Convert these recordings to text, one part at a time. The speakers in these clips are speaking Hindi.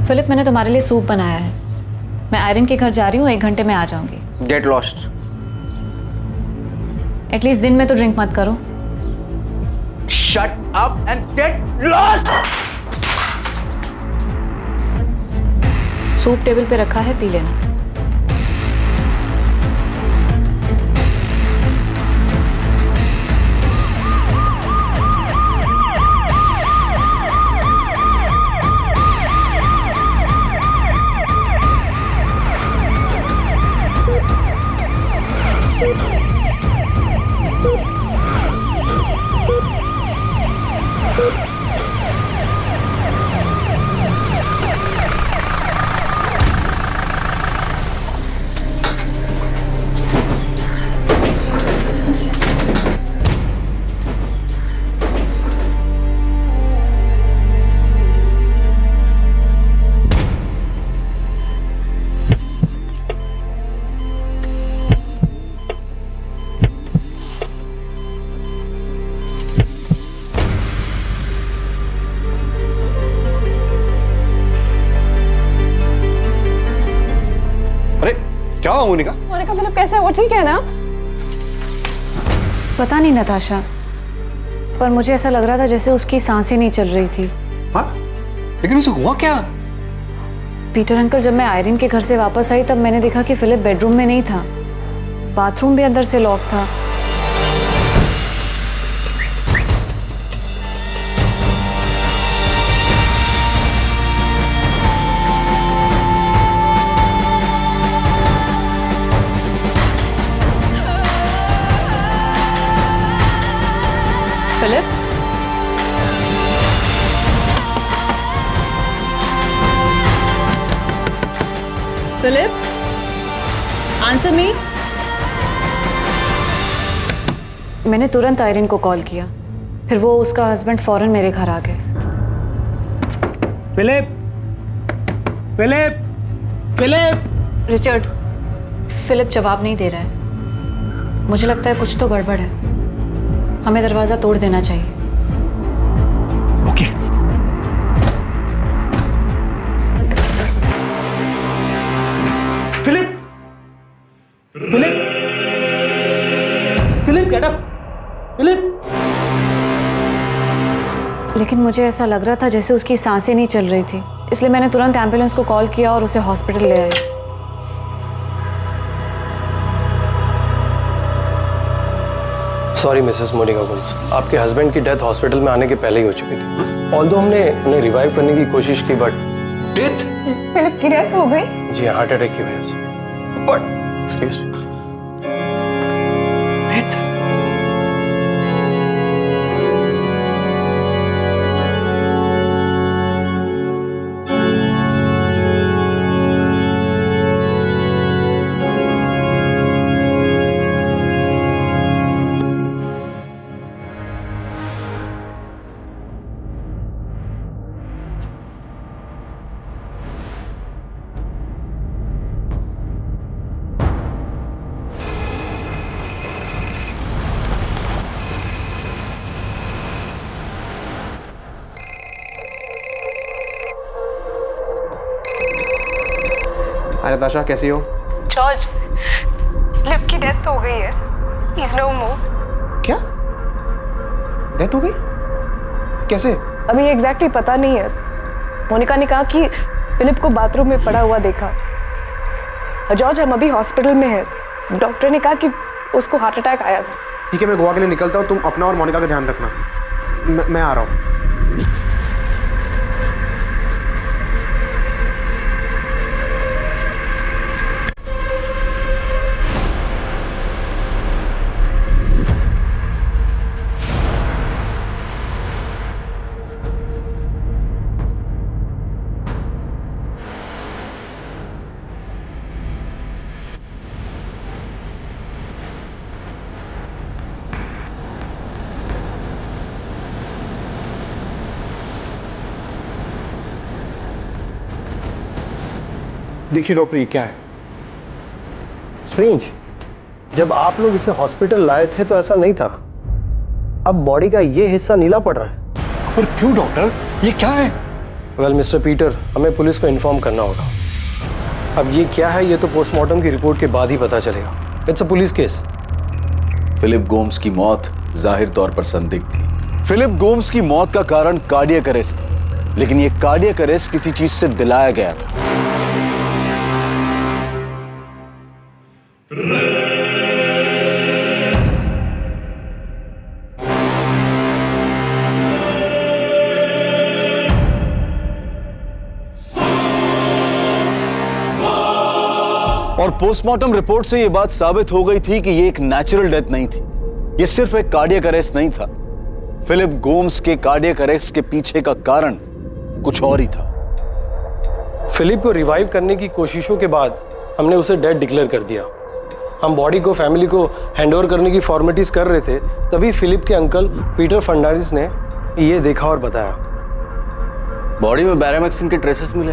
फिलिप, मैंने तुम्हारे लिए सूप बनाया है। मैं आयरन के घर जा रही हूँ, 1 घंटे में आ जाऊंगी। Get lost. एटलीस्ट दिन में तो ड्रिंक मत करो। Shut up and get lost. Soup table पे रखा है, पी लेना। क्या हुआ मोनिका? मोनिका, फिलिप कैसा है? वो ठीक है ना? पता नहीं नताशा, पर मुझे ऐसा लग रहा था जैसे उसकी सांसें नहीं चल रही थी। हाँ? लेकिन उसे हुआ क्या? पीटर अंकल, जब मैं आयरन के घर से वापस आई तब मैंने देखा कि फिलिप बेडरूम में नहीं था। बाथरूम भी अंदर से लॉक था। Philip, Philip, answer me. मैंने तुरंत आयरन को कॉल किया, फिर वो उसका हस्बैंड फौरन मेरे घर आ गए। Philip, Philip, Philip. Richard, Philip जवाब नहीं दे रहा है। मुझे लगता है कुछ तो गड़बड़ है। हमें दरवाजा तोड़ देना चाहिए। Okay. Philip, Philip, Philip, get up. Philip. लेकिन मुझे ऐसा लग रहा था जैसे उसकी सांसें नहीं चल रही थी, इसलिए मैंने तुरंत एम्बुलेंस को कॉल किया और उसे हॉस्पिटल ले आई। सॉरी मिसेस मोनिका गुल्स, आपके हस्बैंड की डेथ हॉस्पिटल में आने के पहले ही हो चुकी थी। ऑल्दो हमने उन्हें रिवाइव करने की कोशिश की, बट डेथ? फिलिप की डेथ हो गई? जी हार्ट अटैक की वजह से। What? Excuse me. डेथ? अरे नताशा, कैसी हो? जॉर्ज, फिलिप की डेथ हो गई है। ही इज नो मोर। क्या? डेथ हो गई? कैसे? अभी एग्जैक्टली पता नहीं है। मोनिका ने कहा कि फिलिप को बाथरूम में पड़ा हुआ देखा। जॉर्ज, हम अभी हॉस्पिटल में हैं। डॉक्टर ने कहा कि उसको हार्ट अटैक आया था। ठीक है, मैं गोवा के लिए निकलता हूँ। तुम अपना और मोनिका का ध्यान रखना। मैं आ रहा हूँ। देखिए डॉक्टर, ये क्या है? स्ट्रेंज, जब आप लोग इसे हॉस्पिटल लाए थे तो ऐसा नहीं था। अब बॉडी का ये हिस्सा नीला पड़ रहा है। पर क्यों डॉक्टर? ये क्या है? वेल मिस्टर पीटर, हमें पुलिस को इन्फॉर्म करना होगा। अब ये क्या है ये तो पोस्टमार्टम की रिपोर्ट के बाद ही पता चलेगा। It's a police case. Philip Gomes की मौत जाहिर तौर पर संदिग्ध थी। फिलिप गोम्स की मौत का कारण कार्डियक अरेस्ट था, लेकिन ये कार्डियक अरेस्ट किसी चीज से दिलाया गया था। और पोस्टमार्टम रिपोर्ट से यह बात साबित हो गई थी कि यह एक नेचुरल डेथ नहीं थी, यह सिर्फ एक कार्डियक अरेस्ट नहीं था। फिलिप गोम्स के कार्डियक अरेस्ट के पीछे का कारण कुछ और ही था। फिलिप को रिवाइव करने की कोशिशों के बाद हमने उसे डेड डिक्लेयर कर दिया। हम बॉडी को फैमिली को हैंडओवर करने की फॉर्मेलिटीज कर रहे थे, तभी फिलिप के अंकल पीटर फर्नांडिस ने ये देखा और बताया। बॉडी में बैरामैक्सिन के ट्रेसेस मिले।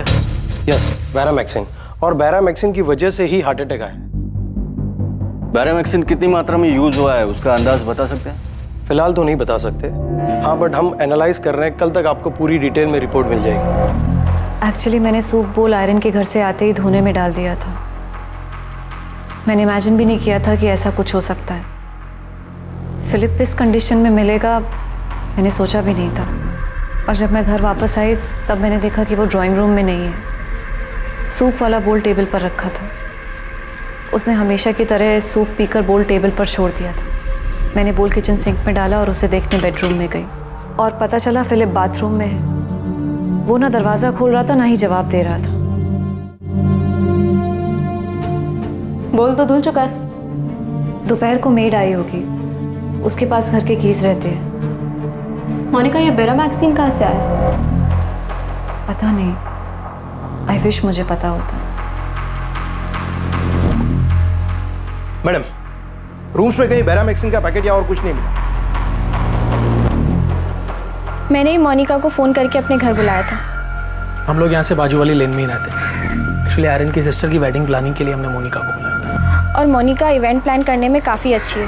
यस, बैरामैक्सिन, और बैरामैक्सिन की वजह से ही हार्ट अटैक आया। बैरामैक्सिन कितनी मात्रा में यूज हुआ है उसका अंदाज बता सकते हैं? फिलहाल तो नहीं बता सकते, हाँ, बट हम एनालाइज कर रहे हैं। कल तक आपको पूरी डिटेल में रिपोर्ट मिल जाएगी। एक्चुअली मैंने सूप बोल आयरन के घर से आते ही धोने में डाल दिया था। मैंने इमेजिन भी नहीं किया था कि ऐसा कुछ हो सकता है। फिलिप इस कंडीशन में मिलेगा मैंने सोचा भी नहीं था। और जब मैं घर वापस आई तब मैंने देखा कि वो ड्राइंग रूम में नहीं है। सूप वाला बोल टेबल पर रखा था। उसने हमेशा की तरह सूप पीकर बोल टेबल पर छोड़ दिया था। मैंने बोल किचन सिंक में डाला और उसे देखने बेडरूम में गई और पता चला फिलिप बाथरूम में है। वो ना दरवाज़ा खोल रहा था ना ही जवाब दे रहा था। बोल तो धुल चुका है। दोपहर को मेड आई होगी, उसके पास घर के कीज रहते हैं। मोनिका, ये बैरामैक्सिन कहाँ से आया? पता नहीं, आई विश मुझे पता होता। मैडम, रूम्स में कहीं बैरामैक्सिन का पैकेट या और कुछ नहीं मिला। मैंने ही मोनिका को फ़ोन करके अपने घर बुलाया था। हम लोग यहाँ से बाजू वाली लेन में ही रहते हैं। एक्चुअली आयरन की सिस्टर की वेडिंग प्लानिंग के लिए हमने मोनिका को बुलाया था। और मोनिका इवेंट प्लान करने में काफ़ी अच्छी है,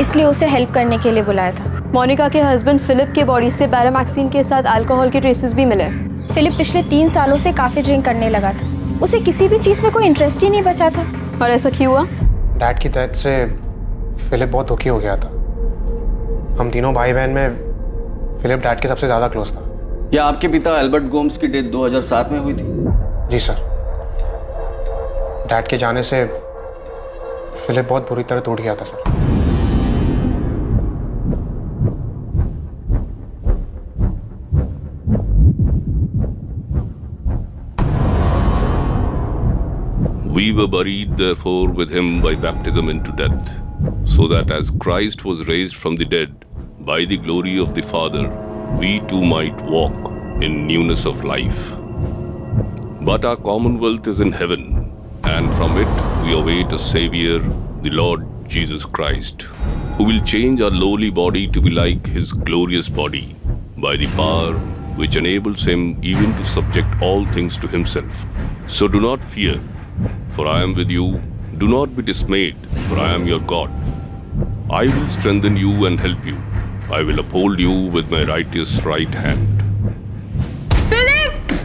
इसलिए उसे हेल्प करने के लिए बुलाया था। मोनिका के हस्बैंड फिलिप के बॉडी से बैरामैक्सिन के साथ अल्कोहल के ट्रेसेस भी मिले। फिलिप पिछले 3 सालों से काफ़ी ड्रिंक करने लगा था। उसे किसी भी चीज़ में कोई इंटरेस्ट ही नहीं बचा था। और ऐसा क्यों हुआ? डैड की डेथ से फिलिप बहुत दुखी हो गया था। हम तीनों भाई बहन में फिलिप डैड के सबसे ज़्यादा क्लोज था। या आपके पिता एल्बर्ट गोम्स की डेथ 2007 में हुई थी? जी सर। डैड के जाने से फिलिप बहुत बुरी तरह टूट गया था sir. We were buried therefore with him by baptism into death, so that as Christ was raised from the dead by the glory of the Father, we too might walk in newness of life. But our commonwealth is in heaven, and from it we await a Saviour, the Lord Jesus Christ, who will change our lowly body to be like his glorious body, by the power which enables him even to subject all things to himself. So do not fear, for I am with you. Do not be dismayed, for I am your God. I will strengthen you and help you. I will uphold you with my righteous right hand. Philip!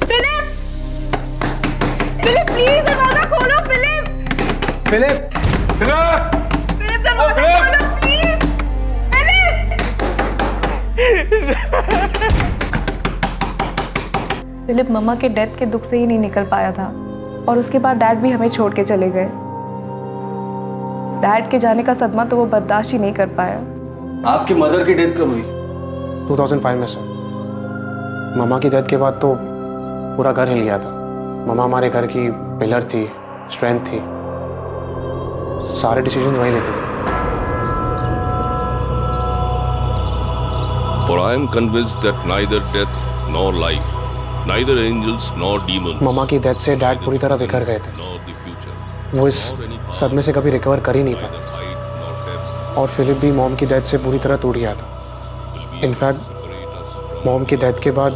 Philip! Philip, please दरवाजा खोलो। फिलिप! फिलिप! फिलिप, दरवाजा खोलो प्लीज। फिलिप मम्मा के डेथ के दुख से ही नहीं निकल पाया था, और उसके बाद डैड भी हमें छोड़ के चले गए। डैड के जाने का सदमा तो वो बर्दाश्त ही नहीं कर पाया। आपकी मदर की डेथ कब हुई? 2005 में सर। मम्मा की डेथ के बाद तो पूरा घर हिल गया था। मम्मा हमारे घर की पिलर थी, स्ट्रेंथ थी, सारे डिसीजन वही लेते थे। For I am convinced that neither death nor life, neither angels nor demons, मम्मा की डेथ से डैड पूरी तरह बिखर गए थे। nor the future, वो इस सदमे से कभी रिकवर कर ही नहीं पाए, neither height nor depth, और फिलिप भी मॉम की डेथ से पूरी तरह टूट गया था। इनफैक्ट मॉम की डेथ के बाद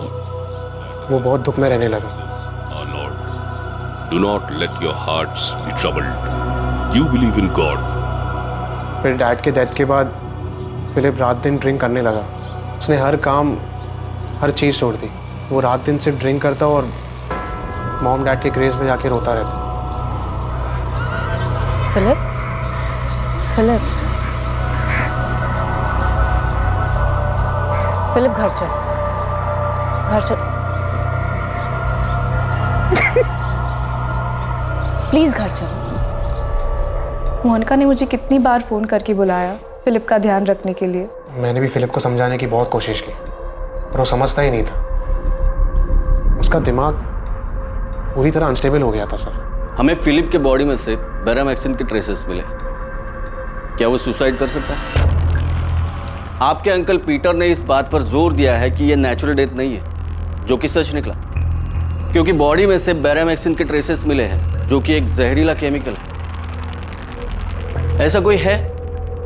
वो बहुत दुख में रहने लगा। our Lord. Do not let your hearts be troubled. You believe in God. फिर डैड के डेथ के बाद फिलिप रात दिन ड्रिंक करने लगा। उसने हर काम, हर चीज़ छोड़ दी। वो रात दिन सिर्फ ड्रिंक करता और मॉम डैड के क्रेज में जाके रोता रहता। फिलिप, फिलिप, फिलिप घर चल, घर चल, प्लीज घर चल। मोनिका ने मुझे कितनी बार फोन करके बुलाया फिलिप का ध्यान रखने के लिए। मैंने भी फिलिप को समझाने की बहुत कोशिश की, पर वो समझता ही नहीं था। उसका दिमाग पूरी तरह अनस्टेबल हो गया था सर। हमें फिलिप के बॉडी में से बैरामैक्सिन के ट्रेसेस मिले। क्या वो सुसाइड कर सकता है? आपके अंकल पीटर ने इस बात पर जोर दिया है कि यह नेचुरल डेथ नहीं है, जो कि सच निकला, क्योंकि बॉडी में से बैरामैक्सिन के ट्रेसेस मिले हैं, जो कि एक जहरीला केमिकल है। ऐसा कोई है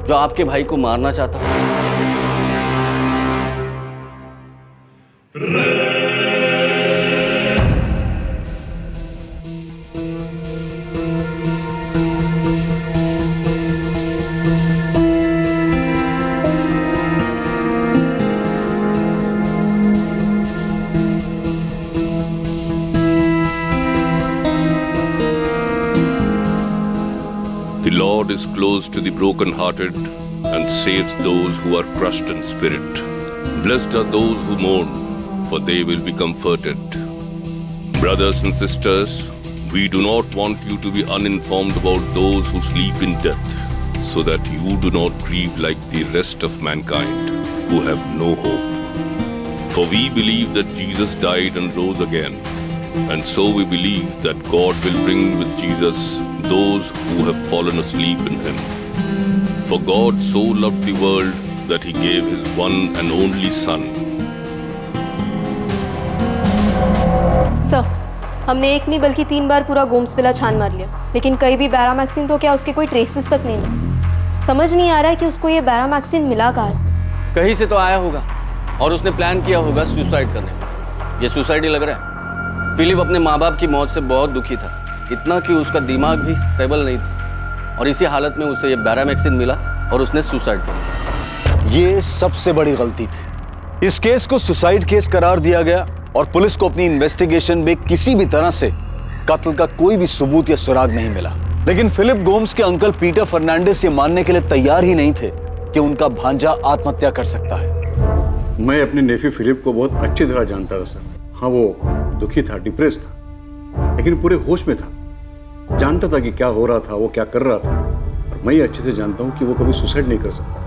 जो आपके भाई को मारना चाहता हो? The Lord is close to the broken-hearted and saves those who are crushed in spirit. Blessed are those who mourn, for they will be comforted. Brothers and sisters, we do not want you to be uninformed about those who sleep in death, so that you do not grieve like the rest of mankind, who have no hope. For we believe that Jesus died and rose again, and so we believe that God will bring with Jesus those who have fallen asleep in him. For God so loved the world that he gave his one and only Son. Sir, हमने एक नहीं बल्कि 3 बार पूरा गोम्स विला छान मार लिया, लेकिन कहीं भी बैरामैक्सिन तो क्या उसके कोई ट्रेसेस तक नहीं मिले। समझ नहीं आ रहा है कि उसको ये बैरामैक्सिन मिला कहाँ से। कहीं से तो आया होगा और उसने प्लान किया होगा सुसाइड करने का। ये सुसाइड ही लग रहा है। फिलिप अपने माँ बाप की मौत से बहुत दुखी था, इतना कि उसका दिमाग भी स्टेबल नहीं था, और इसी हालत में उसे ये बैरामैक्सिन मिला और उसने सुसाइड कर लिया। ये सबसे बड़ी गलती थी। इस केस को सुसाइड केस करार दिया गया और पुलिस को अपनी इन्वेस्टिगेशन में किसी भी तरह से कत्ल का कोई भी सबूत या सुराग नहीं मिला। लेकिन फिलिप गोम्स के अंकल पीटर फर्नांडिस ये मानने के लिए तैयार ही नहीं थे कि उनका भांजा आत्महत्या कर सकता है। मैं अपने नेफ्यू फिलिप को बहुत अच्छी तरह जानता था सर। हाँ, वो दुखी था, डिप्रेस था, लेकिन पूरे होश में था। जानता था कि क्या हो रहा था, वो क्या कर रहा था, और मैं ये अच्छे से जानता हूँ कि वो कभी सुसाइड नहीं कर सकता।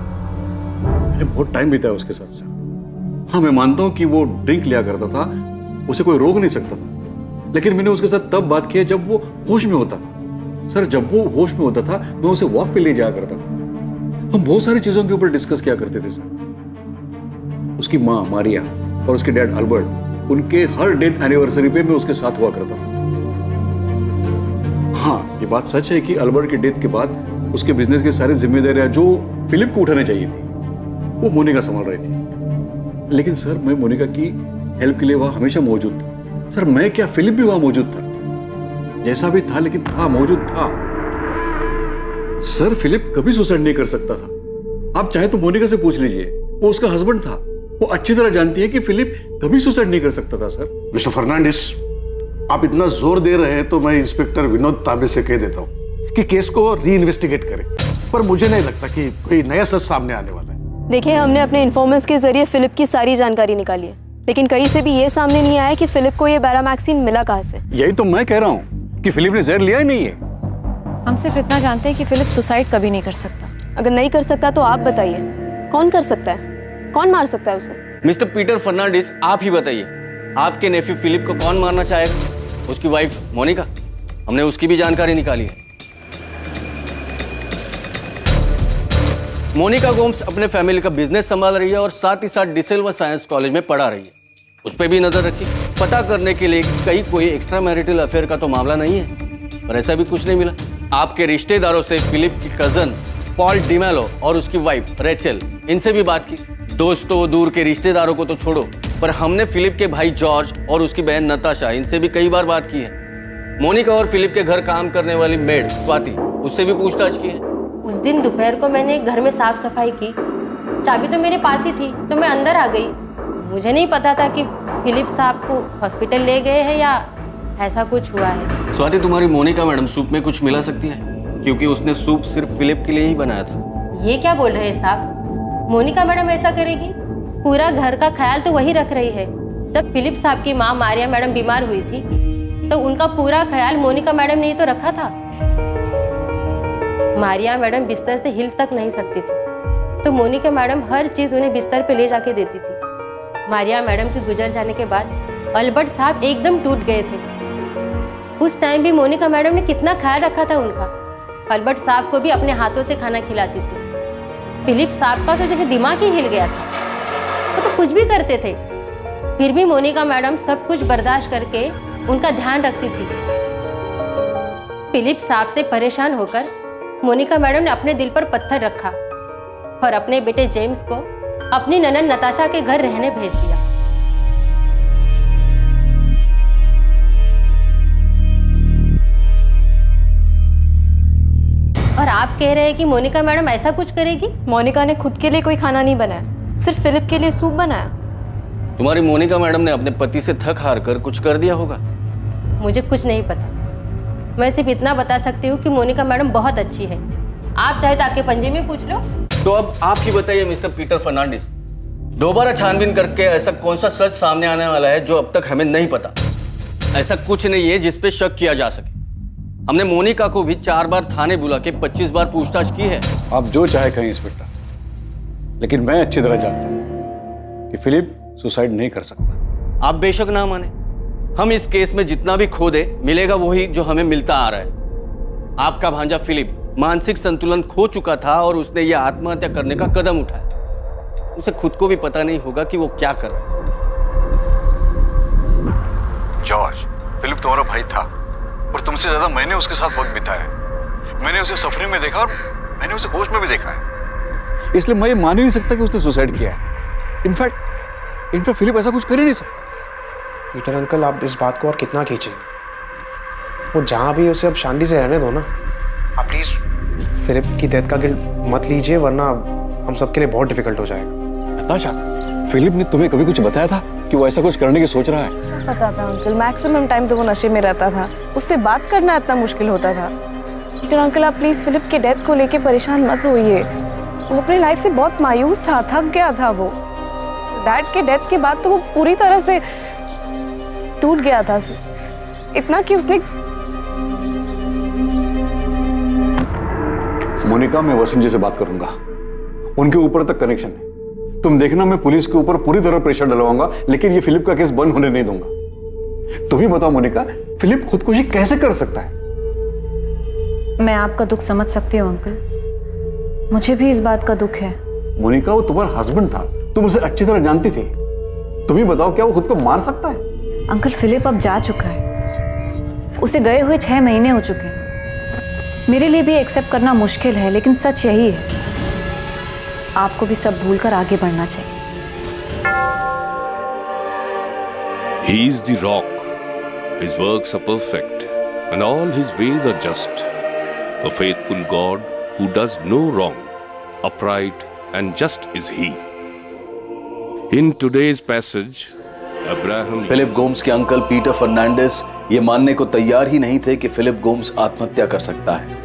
मैंने बहुत टाइम बिताया उसके साथ सर। हाँ, मैं मानता हूँ कि वो ड्रिंक लिया करता था, उसे कोई रोक नहीं सकता था, लेकिन मैंने उसके साथ तब बात की जब वो होश में होता था। सर, जब वो होश में होता था मैं उसे वॉक पे ले जाया करता था। हम बहुत सारी चीजों के ऊपर डिस्कस किया करते थे सर। उसकी माँ मारिया और उसके डैड अल्बर्ट, उनके हर डेथ एनिवर्सरी पे मैं उसके साथ हुआ करता था। हाँ, ये बात सच है कि अल्बर्ट की डेथ के बाद उसके बिजनेस की सारी जिम्मेदारियां जो फिलिप को उठानी चाहिए थी, वो मोनिका संभाल रही थी। लेकिन सर, मैं मोनिका की हेल्प के लिए वहां हमेशा मौजूद था। सर, मैं क्या, फिलिप भी वहां मौजूद था, जैसा भी था, लेकिन था, मौजूद था। सर, फिलिप कभी सुसाइड नहीं कर सकता था। आप चाहे तो मोनिका से पूछ लीजिए, वो उसका हस्बैंड था। वो अच्छी तरह जानती है कि फिलिप कभी सुसाइड नहीं कर सकता था सर। मिस्टर फर्नांडिस, आप इतना जोर दे रहे हैं तो मैं इंस्पेक्टर विनोद ताबे से कह देता हूँ कि केस को री इन्वेस्टिगेट करें, पर मुझे नहीं लगता कि कोई नया सच सामने आने वाला है। देखिए, हमने अपने इन्फॉर्मेंट्स के जरिए फिलिप की सारी जानकारी निकाली है, लेकिन कहीं से भी ये सामने नहीं आया कि फिलिप को ये बैरामैक्सिन मिला कहाँ से। यही तो मैं कह रहा हूँ कि फिलिप ने जहर लिया ही नहीं है। हम सिर्फ इतना जानते हैं कि फिलिप सुसाइड कभी नहीं कर सकता। अगर नहीं कर सकता तो आप बताइए, कौन कर सकता है? कौन मार सकता है उसे? मिस्टर पीटर फर्नांडिस, आप ही बताइए, आपके नेफ्यू फिलिप को कौन मारना चाहेगा? उसकी वाइफ मोनिका? हमने उसकी भी जानकारी निकाली है। मोनिका गोम्स अपने फैमिली का बिजनेस संभाल रही है और साथ ही साथ डिसेल्वा साइंस कॉलेज में पढ़ा रही है। उस पर भी नजर रखी, पता करने के लिए कहीं कोई एक्स्ट्रा मैरिटल अफेयर का तो मामला नहीं है, पर ऐसा भी कुछ नहीं मिला। आपके रिश्तेदारों से फिलिप की कजन पॉल डिमेलो और उसकी वाइफ रेचल, इनसे भी बात की। दोस्तों, दूर के रिश्तेदारों को तो छोड़ो, पर हमने फिलिप के भाई जॉर्ज और उसकी बहन नताशा, इनसे भी कई बार बात की है। मोनिका और फिलिप के घर काम करने वाली मेड स्वाति, उससे भी पूछताछ की है। उस दिन दोपहर को मैंने घर में साफ सफाई की, चाबी तो मेरे पास ही थी, तो मैं अंदर आ गई। मुझे नहीं पता था कि फिलिप साहब को हॉस्पिटल ले गए हैं या ऐसा कुछ हुआ है। स्वाति, तुम्हारी मोनिका मैडम सूप में कुछ मिला सकती है, क्योंकि उसने सूप सिर्फ फिलिप के लिए ही बनाया था। ये क्या बोल रहे हैं साहब? मोनिका मैडम ऐसा करेगी? पूरा घर का ख्याल तो वही रख रही है। जब फिलिप साहब की माँ मारिया मैडम बीमार हुई थी तो उनका पूरा ख्याल मोनिका मैडम ने ही तो रखा था। मारिया मैडम बिस्तर से हिल तक नहीं सकती थी तो मोनिका मैडम हर चीज उन्हें बिस्तर पे ले जाके देती थी। मारिया मैडम के गुजर जाने के बाद अल्बर्ट साहब एकदम टूट गए थे। उस टाइम भी मोनिका मैडम ने कितना ख्याल रखा था उनका। अल्बर्ट साहब को भी अपने हाथों से खाना खिलाती थी। फिलिप साहब का तो जैसे दिमाग ही हिल गया था, वो तो कुछ भी करते थे। फिर भी मोनिका मैडम सब कुछ बर्दाश्त करके उनका ध्यान रखती थी। फिलिप साहब से परेशान होकर मोनिका मैडम ने अपने दिल पर पत्थर रखा और अपने बेटे जेम्स को अपनी ननद नताशा के घर रहने भेज दिया। और आप कह रहे हैं कि मोनिका मैडम ऐसा कुछ करेगी? मोनिका ने खुद के लिए कोई खाना नहीं बनाया, सिर्फ फिलिप के लिए सूप बनाया। तुम्हारी मोनिका मैडम ने अपने पति से थक हार कर कुछ कर दिया होगा। मुझे कुछ नहीं पता। मैं सिर्फ इतना बता सकती हूँ कि मोनिका मैडम बहुत अच्छी है। आप चाहे तो आके पंजे में पूछ लो। तो अब आप ही बताइए मिस्टर पीटर फर्नांडिस, दोबारा छानबीन करके ऐसा कौन सा सच सामने आने वाला है जो अब तक हमें नहीं पता? ऐसा कुछ नहीं है जिस पे शक किया जा सके। हमने मोनिका को भी 4 बार थाने बुला के 25 बार पूछताछ की है। आप जो चाहे कहें इंस्पेक्टर, लेकिन मैं अच्छी तरह जानता हूं कि फिलिप सुसाइड नहीं कर सकता। आप बेशक ना माने, हम इस केस में जितना भी खो दे मिलेगा वही जो हमें मिलता आ रहा है। आपका भांजा फिलिप मानसिक संतुलन खो चुका था और उसने यह आत्महत्या करने का कदम उठाया। उसे खुद को भी पता नहीं होगा कि वो क्या कर रहा है। जॉर्ज, फिलिप तुम्हारा भाई था और तुमसे ज्यादा मैंने उसके साथ वक्त बिताया है। मैंने उसे सफरिंग में देखा और मैंने उसे होश में भी देखा है। इसलिए मैं ये मान ही नहीं सकता कि उसने सुसाइड किया है। इनफैक्ट फिलिप ऐसा कुछ कर ही नहीं सकता। पीटर अंकल, आप इस बात को और कितना खींचे? वो जहाँ भी उसे अब शांति से रहने दो ना। आप प्लीज फिलिप की डेथ का गिल्ट मत लीजिए, वरना हम सबके लिए बहुत डिफिकल्ट हो जाएगा। नताशा, फिलिप ने तुम्हें कभी कुछ बताया था कि वो ऐसा कुछ करने की सोच रहा है? पता था अंकल, मैक्सिमम टाइम तो वो नशे में रहता था। उससे बात करना इतना मुश्किल होता था। लेकिन अंकल, आप प्लीज फिलिप के डेथ को लेके परेशान मत होइए। वो अपनी लाइफ से बहुत मायूस था, थक गया था। वो डैड के डेथ के बाद तो वो पूरी तरह से टूट गया था, इतना कि उसने। मोनिका, मैं वसीम जी से बात करूंगा। उनके ऊपर तक कनेक्शन है। तुम देखना, मैं पुलिस के ऊपर पूरी तरह प्रेशर डलवाऊंगा, लेकिन ये फिलिप का केस बंद होने नहीं दूंगा। तुम ही बताओ मोनिका, फिलिप खुदकुशी कैसे कर सकता है? मैं आपका दुख समझ सकती हूँ अंकल, मुझे भी इस बात का दुख है। मोनिका, वो तुम्हारा हस्बैंड था, तुम उसे अच्छी तरह जानती थी। तुम ही बताओ, क्या वो खुद को मार सकता है? अंकल, फिलिप अब जा चुका है। उसे गए हुए 6 महीने हो चुके हैं। मेरे लिए भी एक्सेप्ट करना मुश्किल है, लेकिन सच यही है। आपको भी सब भूलकर आगे बढ़ना चाहिए। He is the rock. His works are perfect, and all his ways are just. A faithful God who does no wrong, upright and just is he. In today's passage, Abraham... Philip Gomes के अंकल पीटर फर्नांडिस ये मानने को तैयार ही नहीं थे कि फिलिप गोम्स आत्महत्या कर सकता है।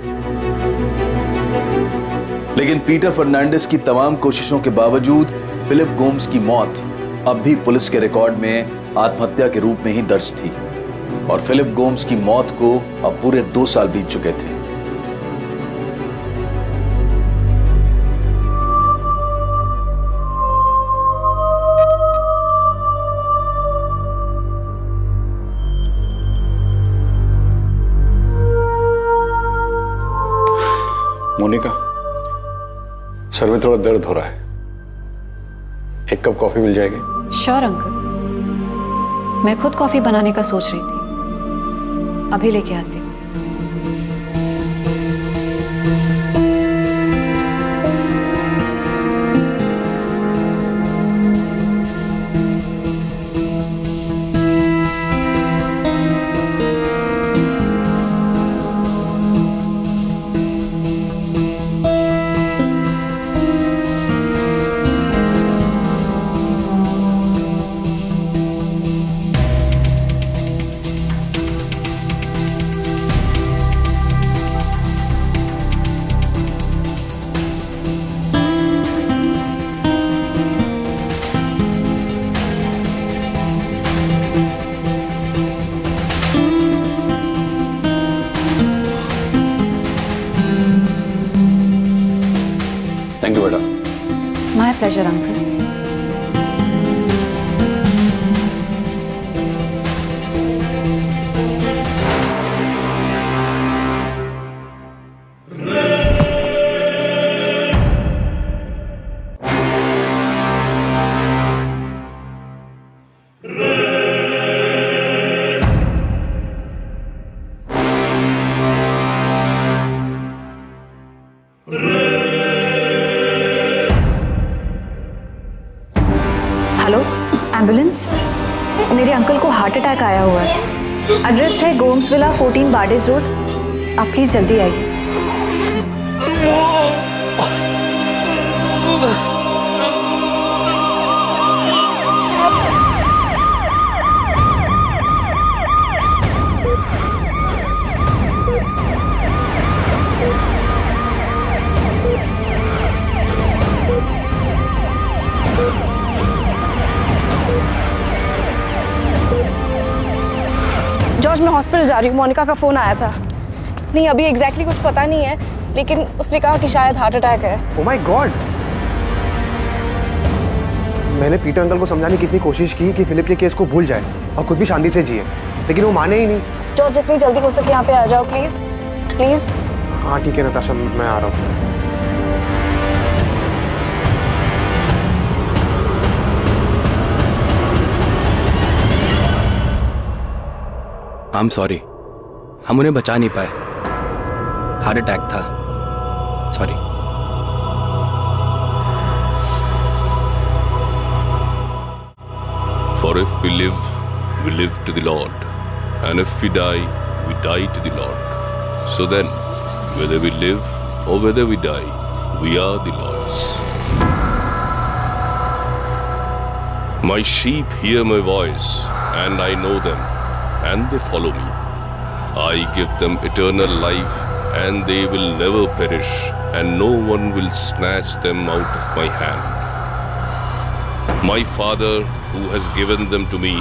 लेकिन पीटर फर्नांडिस की तमाम कोशिशों के बावजूद फिलिप गोम्स की मौत अब भी पुलिस के रिकॉर्ड में आत्महत्या के रूप में ही दर्ज थी और फिलिप गोम्स की मौत को अब पूरे 2 साल बीत चुके थे। मोनिका, सर में थोड़ा दर्द हो रहा है, 1 कप कॉफी मिल जाएगी? श्योर अंकल, मैं खुद कॉफी बनाने का सोच रही थी, अभी लेके आती हूँ। Pleasure uncle. Hello, ambulance. मेरे अंकल को हार्ट अटैक आया हुआ है। एड्रेस है गोम्स विला 14 बार्डेज रोड। आप प्लीज जल्दी आइए। जॉर्ज, मैं हॉस्पिटल जा रही हूँ। मोनिका का फ़ोन आया था। नहीं, अभी एग्जैक्टली कुछ पता नहीं है, लेकिन उसने कहा कि शायद हार्ट अटैक है। Oh my God. मैंने पीटर अंकल को समझाने की इतनी कोशिश की कि फिलिप के केस को भूल जाए और खुद भी शांति से जिए, लेकिन वो माने ही नहीं। जॉर्ज, जितनी जल्दी हो सके यहाँ पे आ जाओ प्लीज़, प्लीज़। हाँ ठीक है नताशा, मैं आ रहा हूँ। आई एम सॉरी, हम उन्हें बचा नहीं पाए। हार्ट अटैक था, sorry. For if we live to the Lord, and if we die to the Lord. So then, whether we live or whether we die, we are the Lord's. My sheep hear my voice, and I know them, and they follow me. I give them eternal life, and they will never perish, and no one will snatch them out of my hand. My Father, who has given them to me,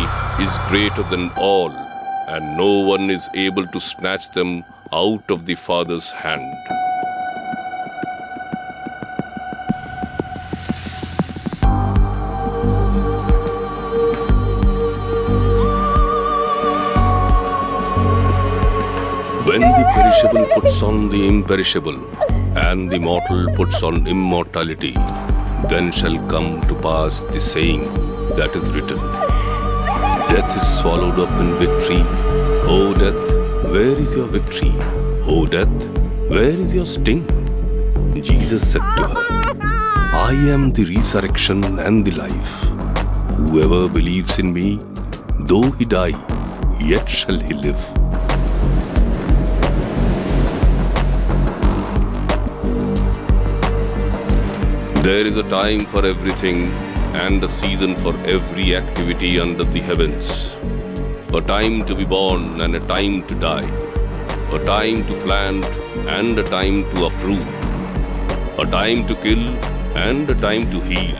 is greater than all, and no one is able to snatch them out of the Father's hand. When the perishable puts on the imperishable, and the mortal puts on immortality, then shall come to pass the saying that is written, Death is swallowed up in victory. O death, where is your victory? O death, where is your sting? Jesus said to her, I am the resurrection and the life. Whoever believes in me, though he die, yet shall he live. There is a time for everything and a season for every activity under the heavens. A time to be born and a time to die. A time to plant and a time to uproot. A time to kill and a time to heal.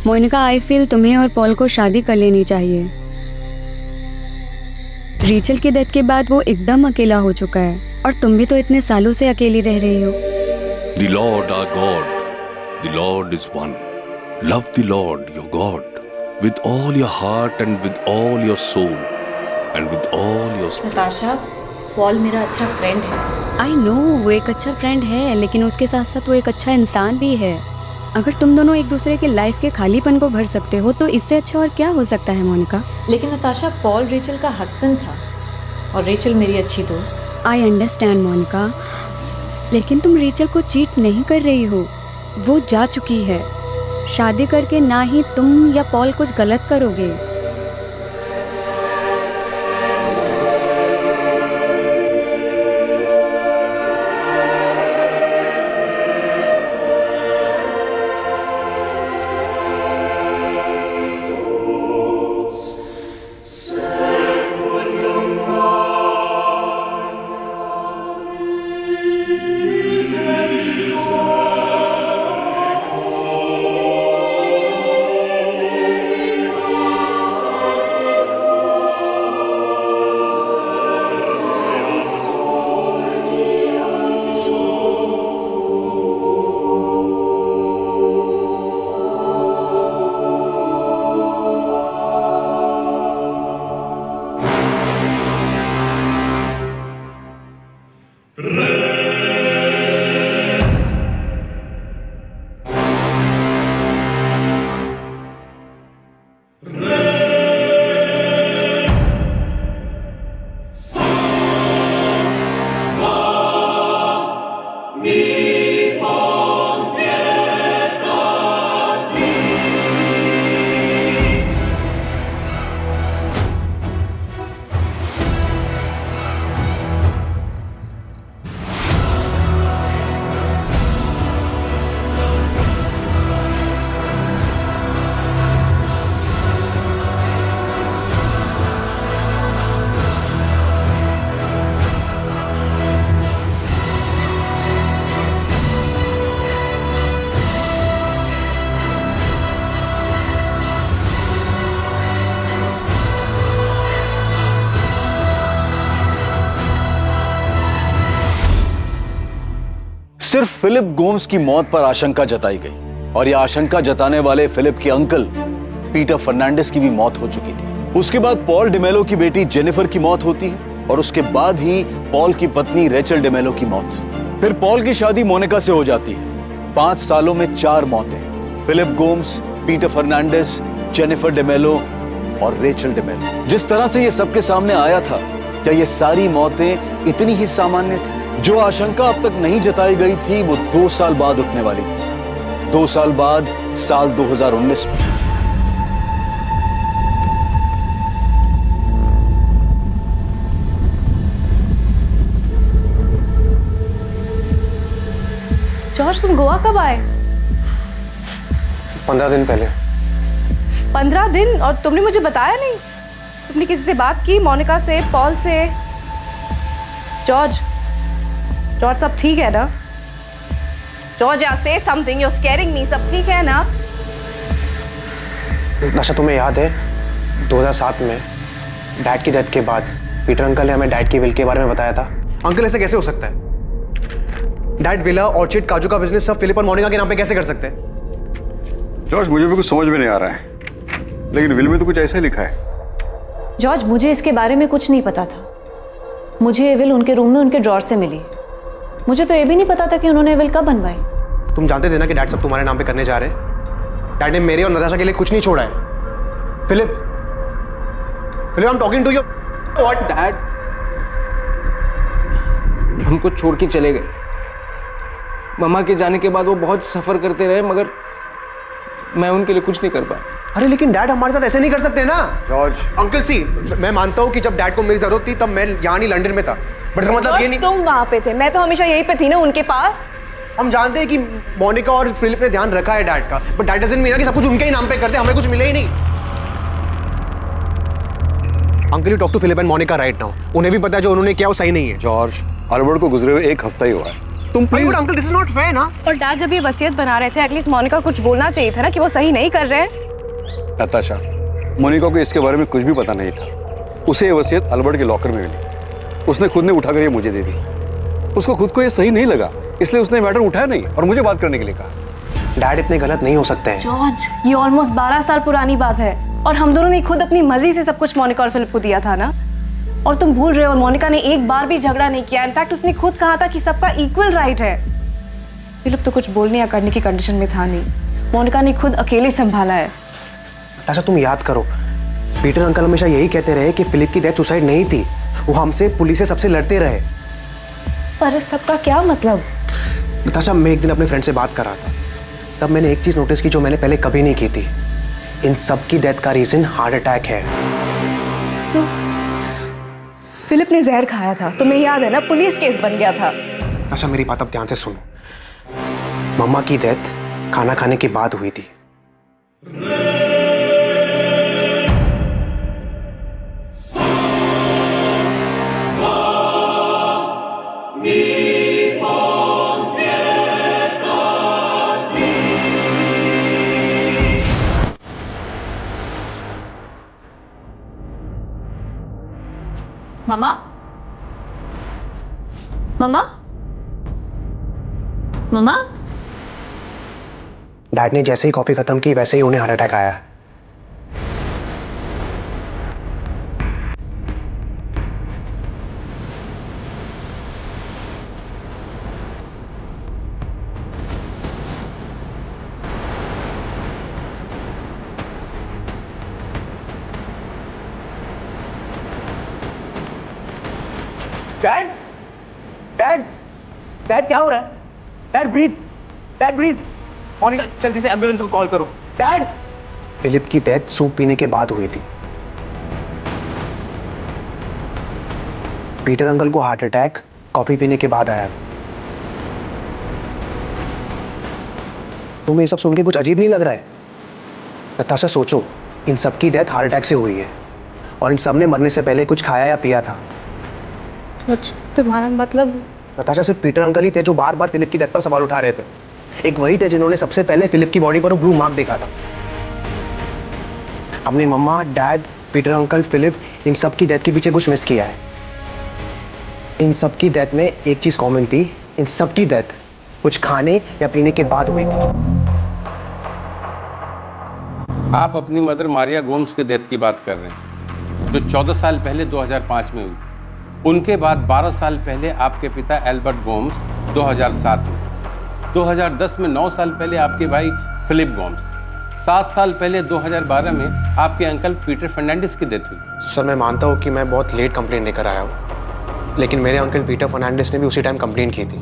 Monica, I feel तुम्हें और पॉल को शादी कर लेनी चाहिए। रीचल की डेथ के बाद वो एकदम अकेला हो चुका है और तुम भी तो इतने सालों से अकेली रह रही हो। The Lord our God, the Lord is one. Love the Lord your God with all your heart and with all your soul and with all your spirit. Natasha, Paul मेरा अच्छा फ्रेंड है। आई नो वो एक अच्छा फ्रेंड है, लेकिन उसके साथ साथ वो एक अच्छा इंसान भी है। अगर तुम दोनों एक दूसरे के लाइफ के खालीपन को भर सकते हो तो इससे अच्छा और क्या हो सकता है मोनिका। लेकिन नताशा, पॉल रेचल का हस्बैंड था और रेचल मेरी अच्छी दोस्त। आई अंडरस्टैंड मोनिका, लेकिन तुम रेचल को चीट नहीं कर रही हो, वो जा चुकी है। शादी करके ना ही तुम या पॉल कुछ गलत करोगे। सिर्फ फिलिप गोम्स की मौत पर आशंका जताई गई और यह आशंका जताने वाले फिलिप के अंकल पीटर फर्नांडिस की भी मौत हो चुकी थी। उसके बाद पॉल डिमेलो की बेटी जेनिफर की मौत होती है और उसके बाद ही पॉल की पत्नी रेचल डिमेलो की मौत। फिर पॉल की शादी मोनिका से हो जाती है। 5 सालों में 4 मौतें। Philip Gomes, Peter Fernandes, Jennifer D'Mello और रेचल डिमेलो। जिस तरह से यह सबके सामने आया था, क्या ये सारी मौतें इतनी ही सामान्य थी? जो आशंका अब तक नहीं जताई गई थी वो 2 साल बाद उठने वाली थी। 2 साल बाद साल 2019 में। जॉर्ज, तुम गोवा कब आए? 15 दिन पहले। 15 दिन? और तुमने मुझे बताया नहीं? तुमने किसी से बात की? मोनिका से, पॉल से? जॉर्ज, सब ठीक है ना? जॉर्ज, से समथिंग, you're scaring me। सब ठीक है ना? नशा, तुम्हें याद है 2007 में डैड की डेथ के बाद पीटर अंकल ने हमें डैड की विल के बारे में बताया था। अंकल, ऐसे कैसे हो सकता है? डैड विला, ऑर्चिड, काजू का बिजनेस सब फिलिप और मोनिका के नाम पे कैसे कर सकते हैं? जॉर्ज, मुझे भी कुछ समझ में नहीं आ रहा है, लेकिन विल में तो कुछ ऐसा ही लिखा है। जॉर्ज, मुझे इसके बारे में कुछ नहीं पता था। मुझे ये विल उनके रूम में उनके ड्रॉर से मिली। मुझे तो ये भी नहीं पता था कि उन्होंने विल कब बनवाई। तुम जानते थे ना कि डैड सब तुम्हारे नाम पे करने जा रहे हैं। डैड ने मेरे और नताशा के लिए कुछ नहीं छोड़ा है। Philip, I am talking to you. What? Dad हमको छोड़ के चले गए। मम्मा के जाने के बाद वो बहुत सफर करते रहे, मगर मैं उनके लिए कुछ नहीं कर पाया। अरे लेकिन डैड हमारे साथ ऐसे नहीं कर सकते ना। जॉर्ज, अंकल सी, मैं मानता हूँ कि जब डैड को मेरी जरूरत थी तब मैं यहाँ नहीं लंदन में था, बट इसका मतलब ये नहीं। तुम वहां पे थे, मैं तो हमेशा यहीं पे थी ना, उनके पास। हम जानते हैं कि मोनिका और फिलिप ने ध्यान रखा है डैड का, बट डैड डजंट मीन कि सब कुछ उनके ही नाम पे करते, हमें कुछ मिले ही नहीं। Uncle, you talk to Philip and Monica right now. उन्हें भी पता है जो उन्होंने किया वो सही नहीं है। जॉर्ज, अल्बर्ट को गुजरे हुए 1 हफ्ता ही हुआ है। तुम please. Uncle, this is not fair ना। और डैड जब ये वसीयत बना रहे थे, एटलीस्ट मोनिका कुछ बोलना चाहिए था ना कि वो सही नहीं कर रहे हैं। नताशा, मोनिका को इसके बारे में कुछ भी पता नहीं था। उसे ये वसीयत अल्बर्ट के लॉकर में मिली। उसने खुद ने उठाकर ये मुझे दे दी। उसको खुद को ये सही नहीं लगा, इसलिए उसने मैटर उठाया नहीं और मुझे बात करने के लिए कहा। डैड इतने गलत नहीं हो सकते हैं। जॉर्ज, ये ऑलमोस्ट 12 साल पुरानी बात है और हम दोनों ने खुद अपनी मर्जी से सब कुछ मोनिका और फिलिप को दिया था ना। और तुम भूल रहे हो, और मोनिका ने एक बार भी झगड़ा नहीं किया। इनफैक्ट उसने खुद कहा था कि सबका इक्वल राइट है। फिलिप तो कुछ बोलने या करने की कंडीशन में था नहीं। मोनिका ने खुद अकेले संभाला है। अच्छा, तुम याद करो, पीटर अंकल हमेशा यही कहते रहे कि फिलिप की डेथ सुसाइड नहीं थी। वो हमसे, पुलिस से, सबसे लड़ते रहे। पर इस सबका क्या मतलब? नताशा, मैं एक दिन अपने फ्रेंड से बात कर रहा था, तब मैंने एक चीज़ नोटिस की जो मैंने पहले कभी नहीं की थी। इन सब की डेथ का रीज़न हार्ट अटैक है। सो फिलिप ने जहर खाया था, तुम्हें याद है ना, पुलिस केस बन गया था। अच्छा, मेरी बात अब ध्यान से सुनो। मम्मा की डेथ खाना खाने के बाद हुई थी। मम्मा, मम्मा, मम्मा। डैड ने जैसे ही कॉफी खत्म की वैसे ही उन्हें हार्ट अटैक आया। डैड, डैड, डैड क्या हो रहा है? Dad breathe, dad breathe. Monica, जल्दी से एम्बुलेंस को कॉल करो। डैड। फिलिप की डेथ सूप पीने के बाद हुई थी। पीटर अंकल को हार्ट अटैक कॉफी पीने के बाद आया। तुम्हें ये सब सुन के कुछ अजीब नहीं लग रहा है? नताशा, सोचो, इन सब की डेथ हार्ट अटैक से हुई है और इन सब ने मरने से पहले कुछ खाया या पिया था। तुम्हारा मतलब? नताशा, सिर्फ पीटर अंकल ही थे जो बार बार फिलिप की डेथ पर सवाल उठा रहे थे। एक वही थे जिन्होंने सबसे पहले फिलिप की बॉडी पर ब्लू मार्क देखा था। अपनी मम्मा, डैड, पीटर अंकल, फिलिप, इन सब की डेथ के पीछे कुछ मिस किया है। इन सब की डेथ में एक चीज कॉमन थी, इन सब की डेथ कुछ खाने या पीने के बाद हुई थी। आप अपनी मदर मारिया गोम्स के डेथ की बात कर रहे हैं, जो 14 साल पहले 2005 में हुई। उनके बाद 12 साल पहले आपके पिता एल्बर्ट गोम्स 2007 में, 2010 में 9 साल पहले आपके भाई फिलिप गोम्स, 7 साल पहले 2012 में आपके अंकल पीटर फर्नांडिस की डेथ हुई। सर, मैं मानता हूँ कि मैं बहुत लेट कंप्लेंट लेकर आया हूँ, लेकिन मेरे अंकल पीटर फर्नांडिस ने भी उसी टाइम कंप्लेंट की थी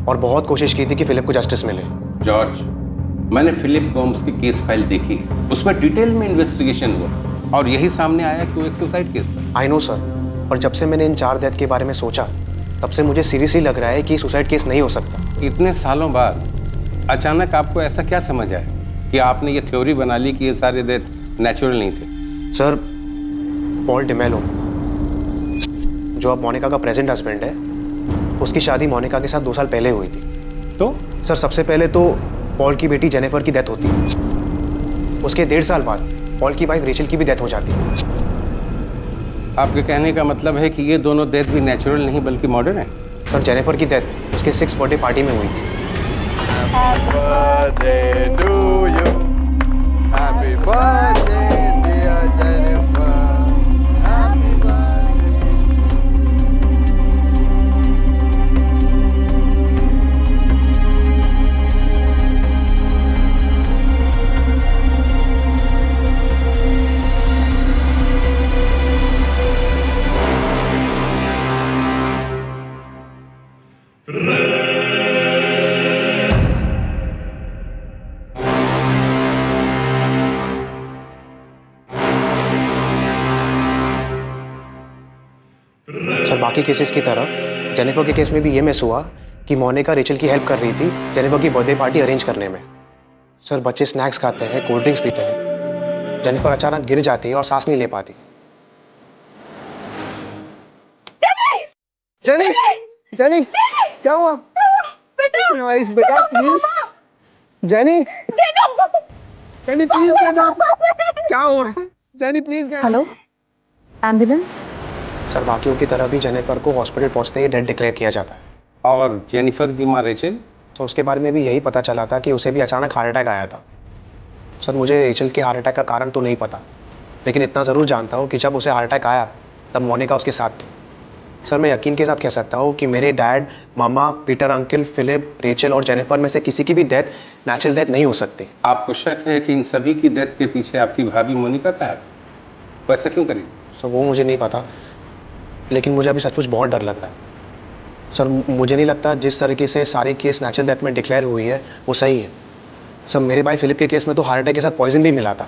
और बहुत कोशिश की थी कि फिलिप को जस्टिस मिले। जॉर्ज, मैंने फिलिप गोम्स की केस फाइल देखी है, उसमें डिटेल में इन्वेस्टिगेशन हुआ और यही सामने आया कि वो एक सुसाइड केस था। आई नो सर, पर जब से मैंने इन 4 डेथ के बारे में सोचा तब से मुझे सीरियसली लग रहा है कि सुसाइड केस नहीं हो सकता। इतने सालों बाद अचानक आपको ऐसा क्या समझ आया कि आपने ये थ्योरी बना ली कि ये सारे डेथ नेचुरल नहीं थे? सर, पॉल डिमेलो, जो अब मोनिका का प्रेजेंट हस्बैंड है, उसकी शादी मोनिका के साथ 2 साल पहले हुई थी। तो सर, सबसे पहले तो पॉल की बेटी जेनिफर की डेथ होती है। उसके 1.5 साल बाद पॉल की वाइफ रेचल की भी डेथ हो जाती है। आपके कहने का मतलब है कि ये दोनों डेथ भी नेचुरल नहीं बल्कि मॉडर्न है? सर, जेनिफर की डेथ उसके 6th बर्थडे पार्टी में हुई थी। Happy birthday to you. Happy birthday, dear Jennifer. Happy birthday. Sir, बाकी केसेस की तरह जेनिफर के केस में भी ये मिस हुआ कि मोनिका रेचल की हेल्प कर रही थी जेनिफर की बर्थडे पार्टी अरेंज करने में। सर, बच्चे स्नैक्स खाते हैं, कोल्ड ड्रिंक्स पीते हैं, जेनिफर अचानक गिर जाती है और सांस नहीं ले पाती। जेनी, जेनी, क्या हुआ? बेटा प्लीज, जेनी, जेनी प्लीज बेटा, क्या हो रहा है? Jenny please. Hello, ambulance. Sir, बाकियों की तरह भी जेनिफर को हॉस्पिटल पहुंचते ही डेड डिक्लेयर किया जाता है। और जेनिफर की माँ रेचल? तो उसके बारे में भी यही पता चला था कि उसे भी अचानक हार्ट अटैक आया था। सर, मुझे रेचल के हार्ट अटैक का कारण तो नहीं पता, लेकिन इतना ज़रूर जानता हूँ कि जब उसे हार्ट अटैक आया तब मोनिका उसके साथ थी। सर, मैं यकीन के साथ कह सकता हूँ कि मेरे डैड, मामा, पीटर अंकल, फिलिप, रेचल और जेनिफर में से किसी की भी डेथ नेचुरल डेथ नहीं हो सकती। आपको शक है कि इन सभी की डेथ के पीछे आपकी भाभी मोनिका का है? वैसा क्यों करें? सर, वो मुझे नहीं पता, लेकिन मुझे अभी सचमुच बहुत डर लग रहा है। सर मुझे नहीं लगता जिस तरीके से सारे केस नेचुरल डेथ में डिक्लेयर हुई है वो सही है। सर मेरे भाई फिलिप के केस में तो हार्ट अटैक के साथ पॉइजन भी मिला था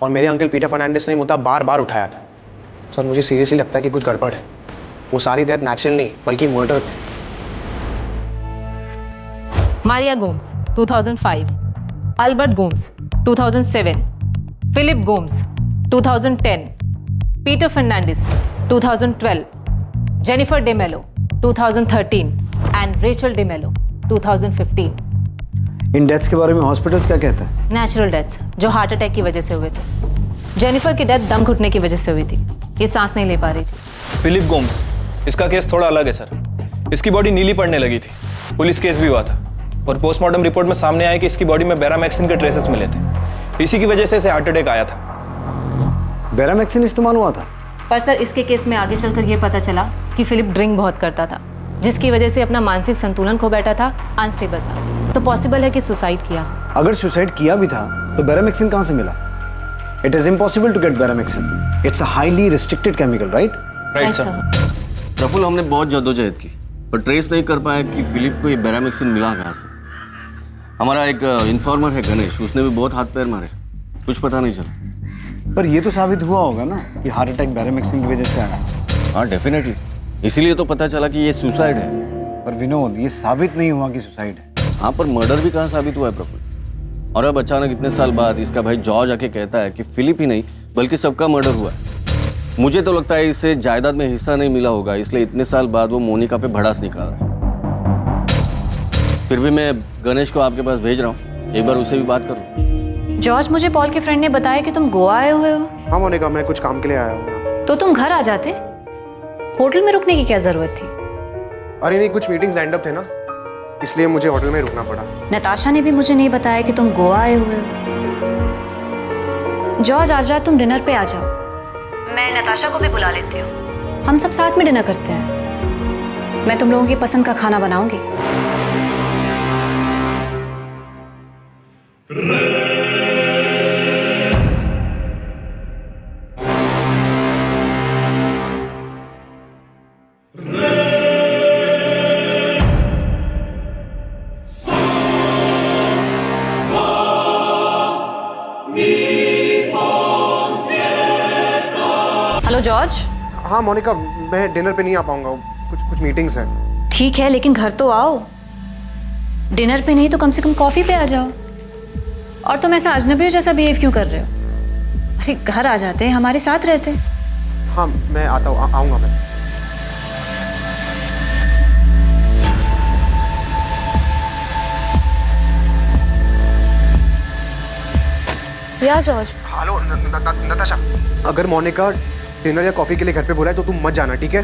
और मेरे अंकल पीटर फर्नांडिस ने मुद्दा बार बार उठाया था। सर मुझे सीरियसली लगता है कि कुछ गड़बड़ है। वो सारी डेथ नेचुरल नहीं बल्कि मर्डर थी। Maria Gomes, 2005. Albert Gomes, 2007. Philip Gomes, 2010. Peter Fernandez, 2012. Jennifer DeMello, 2013. And Rachel DeMello, 2015. In deaths के बारे में हॉस्पिटल्स क्या कहते हैं? नेचुरल डेथ्स जो हार्ट अटैक की वजह से हुए थे। जेनिफर की डेथ दम घुटने की वजह से हुई थी, ये सांस नहीं ले पा रही थी। फिलिप गोम्स, इसका केस थोड़ा अलग है सर। इसकी बॉडी नीली पड़ने लगी थी, पुलिस केस भी हुआ था और पोस्टमार्टम रिपोर्ट में सामने आया कि इसकी बॉडी में बेरामैक्सिन के ट्रेसेस मिले थे। इसी की वजह से इसे हार्ट अटैक आया था। बेरामैक्सिन इस्तेमाल हुआ था? पर सर इसके केस में आगे चलकर ये पता चला कि फिलिप ड्रिंक बहुत करता था, जिसकी वजह से अपना मानसिक संतुलन खो बैठा था, अनस्टेबल था। तो पॉसिबल है कि सुसाइड किया। अगर सुसाइड किया भी था तो बेरामैक्सिन कहाँ से मिला? It is impossible to get Beramaxin. It's a highly restricted chemical, right? Right sir. Praful, हमने बहुत जद्दोजहद की पर ट्रेस नहीं कर पाया कि फिलिप को ये बेरामैक्सिन मिला कहाँ से। हमारा एक इन्फॉर्मर है गणेश, उसने भी बहुत हाथ पैर मारे, कुछ पता नहीं चला। पर ये तो साबित हुआ होगा ना कि हार्ट अटैक बेरामैक्सिन की वजह से आया। हाँ डेफिनेटली, इसीलिए तो पता चला कि ये सुसाइड है। पर विनोद, ये साबित नहीं हुआ कि सुसाइड है। हाँ पर मर्डर भी कहाँ साबित हुआ है प्रफुल्ल। और अब अचानक इतने साल बाद इसका भाई जॉर्ज आके कहता है कि फिलिप ही नहीं बल्कि सबका मर्डर हुआ है। मुझे तो लगता है इसे जायदाद में हिस्सा नहीं मिला होगा, इसलिए इतने साल बाद वो मोनिका पे भड़ास निकाल रहा है। फिर भी मैं गणेश को आपके पास भेज रहा हूँ, एक बार उससे भी बात करूँ। जॉर्ज, मुझे पॉल के फ्रेंड ने बताया कि तुम गोवा आए हुए हो। हाँ मोनिका, मैं कुछ काम के लिए आया हूँ। तो तुम घर आ जाते, होटल में रुकने की क्या जरूरत थी? अरे नहीं, कुछ मीटिंग्स लाइंड अप थे ना, इसलिए मुझे होटल में रुकना पड़ा। नताशा ने भी मुझे नहीं बताया कि तुम गोवा आए हुए हो। जॉर्ज, आज रात तुम डिनर पे आ जाओ, मैं नताशा को भी बुला लेती हूँ, हम सब साथ में डिनर करते हैं। मैं तुम लोगों की पसंद का खाना बनाऊंगी। Hello George. हाँ मोनिका, मैं डिनर पे नहीं आ पाऊंगा, कुछ मीटिंग्स हैं। ठीक है, लेकिन घर तो आओ। डिनर पे नहीं तो कम से कम कॉफी पे आ जाओ। और तुम ऐसा अजनबियों जैसा बिहेव क्यों कर रहे हो? अरे घर आ जाते, हमारे साथ रहते। हाँ मैं आता हूँ, आऊँगा मैं। या जॉर्ज। हेलो नताशा, अगर मोनिका डिनर या कॉफी के लिए घर पे बुलाए तो तुम मत जाना, ठीक है?